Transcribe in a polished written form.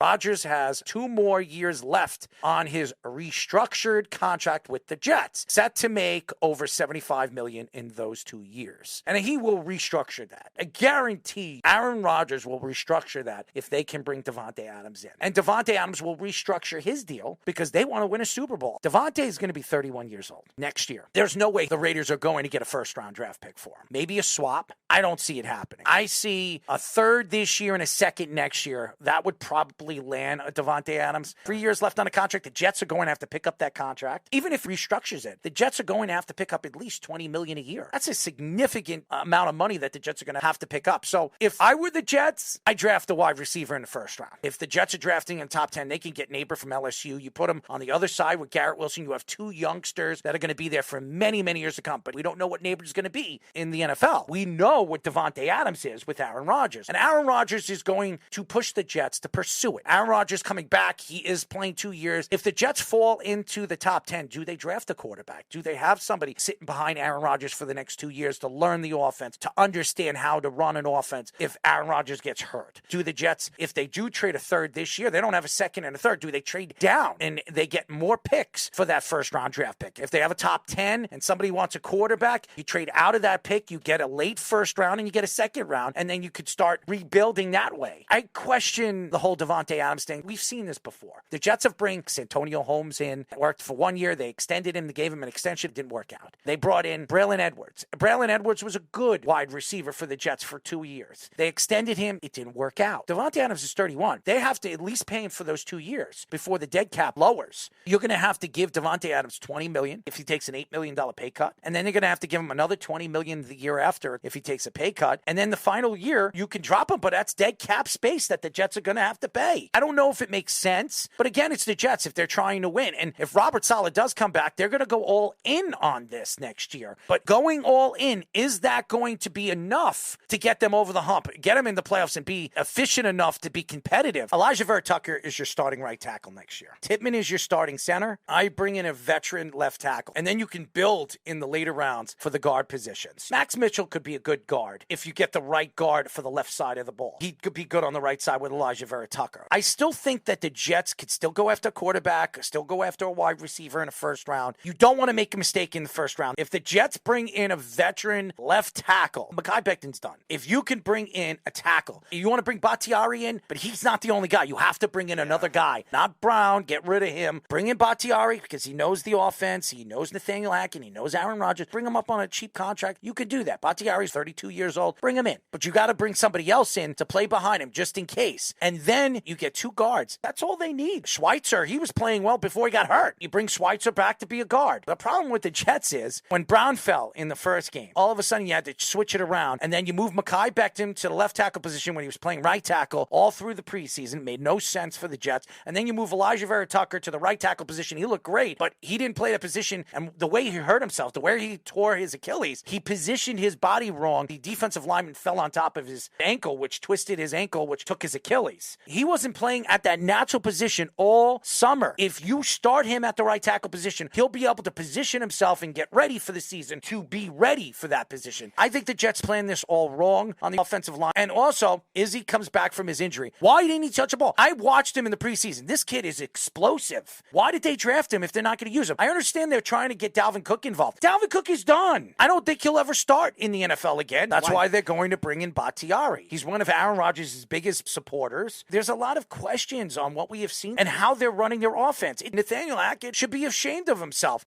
Rodgers has 2 more years left on his restructured contract with the Jets, set to make over $75 million in those 2 years. And he will restructure that. I guarantee Aaron Rodgers will restructure that if they can bring Davante Adams in. And Davante Adams will restructure his deal because they want to win a Super Bowl. Davante is going to be 31 years old next year. There's no way the Raiders are going to get a first-round draft pick for him. Maybe a swap. I don't see it happening. I see a third this year and a second next year. That would probably land a Davante Adams. 3 years left on the contract. The Jets are going to have to pick up that contract. Even if he restructures it, the Jets are going to have to pick up at least $20 million a year. That's a significant amount of money that the Jets are going to have to pick up. So if I were the Jets, I'd draft a wide receiver in the first round. If the Jets are drafting in the top 10, they can get Neighbor from LSU. You put him on the other side with Garrett Wilson. You have 2 youngsters that are going to be there for many, many years to come. But we don't know what Neighbor's going to be in the NFL. We know what Davante Adams is with Aaron Rodgers. And Aaron Rodgers is going to push the Jets to pursue it. Aaron Rodgers coming back. He is playing 2 years. If the Jets fall into the top 10, do they draft a quarterback? Do they have somebody sitting behind Aaron Rodgers for the next 2 years to learn the offense, to understand how to run an offense if Aaron Rodgers gets hurt? Do the Jets, if they do trade a third this year, they don't have a second and a third. Do they trade down and they get more picks for that first round draft pick? If they have a top 10 and somebody wants a quarterback, you trade out of that pick, you get a late first round and you get a second round, and then you could start rebuilding that way. I question the whole Davante Adams thing. We've seen this before. The Jets have brought Santonio Holmes in. It worked for 1 year. They extended him. They gave him an extension. It didn't work out. They brought in Braylon Edwards. Braylon Edwards was a good wide receiver for the Jets for 2 years. They extended him. It didn't work out. Davante Adams is 31. They have to at least pay him for those 2 years before the dead cap lowers. You're going to have to give Davante Adams $20 million if he takes an $8 million pay cut. And then they're going to have to give him another $20 million the year after if he takes a pay cut. And then the final year, you can drop him, but that's dead cap space that the Jets are going to have to pay. I don't know if it makes sense, but again, it's the Jets if they're trying to win. And if Robert Saleh does come back, they're going to go all in on this next year. But going all in, is that going to be enough to get them over the hump, get them in the playoffs and be efficient enough to be competitive? Elijah Vera-Tucker is your starting right tackle next year. Tippmann is your starting center. I bring in a veteran left tackle. And then you can build in the later rounds for the guard positions. Max Mitchell could be a good guard if you get the right guard for the left side of the ball. He could be good on the right side with Elijah Vera-Tucker. I still think that the Jets could still go after a quarterback, still go after a wide receiver in the first round. You don't want to make a mistake in the first round. If the Jets bring in a veteran left tackle, Mekhi Becton's done. If you can bring in a tackle, you want to bring Bakhtiari in, but he's not the only guy. You have to bring in another guy. Not Brown. Get rid of him. Bring in Bakhtiari because he knows the offense. He knows Nathaniel Hackett. He knows Aaron Rodgers. Bring him up on a cheap contract. You could do that. Bakhtiari's 32 years old. Bring him in. But you got to bring somebody else in to play behind him just in case. And then you get 2 guards. That's all they need. Schweitzer, he was playing well before he got hurt. You bring Schweitzer back to be a guard. The problem with the Jets is when Brown fell in the first game, all of a sudden you had to switch it around. And then you move Mekhi Becton to the left tackle position when he was playing right tackle all through the preseason. It made no sense for the Jets. And then you move Elijah Vera-Tucker to the right tackle position. He looked great, but he didn't play that position. And the way he hurt himself, the way he tore his Achilles, he positioned his body wrong. The defensive lineman fell on top of his ankle, which twisted his ankle, which took his Achilles. He wasn't playing at that natural position all summer. If you start him at the right tackle position, he'll be able to position himself and get ready for the season to be ready for that position. I think the Jets planned this all wrong on the offensive line. And also, Izzy comes back from his injury. Why didn't he touch a ball? I watched him in the preseason. This kid is explosive. Why did they draft him if they're not going to use him? I understand they're trying to get Dalvin Cook involved. Dalvin Cook is done. I don't think he'll ever start in the NFL again. That's why they're going to bring in Bakhtiari. He's one of Aaron Rodgers' biggest supporters. There's a lot of questions on what we have seen and how they're running their offense. Nathaniel Hackett should be ashamed of himself.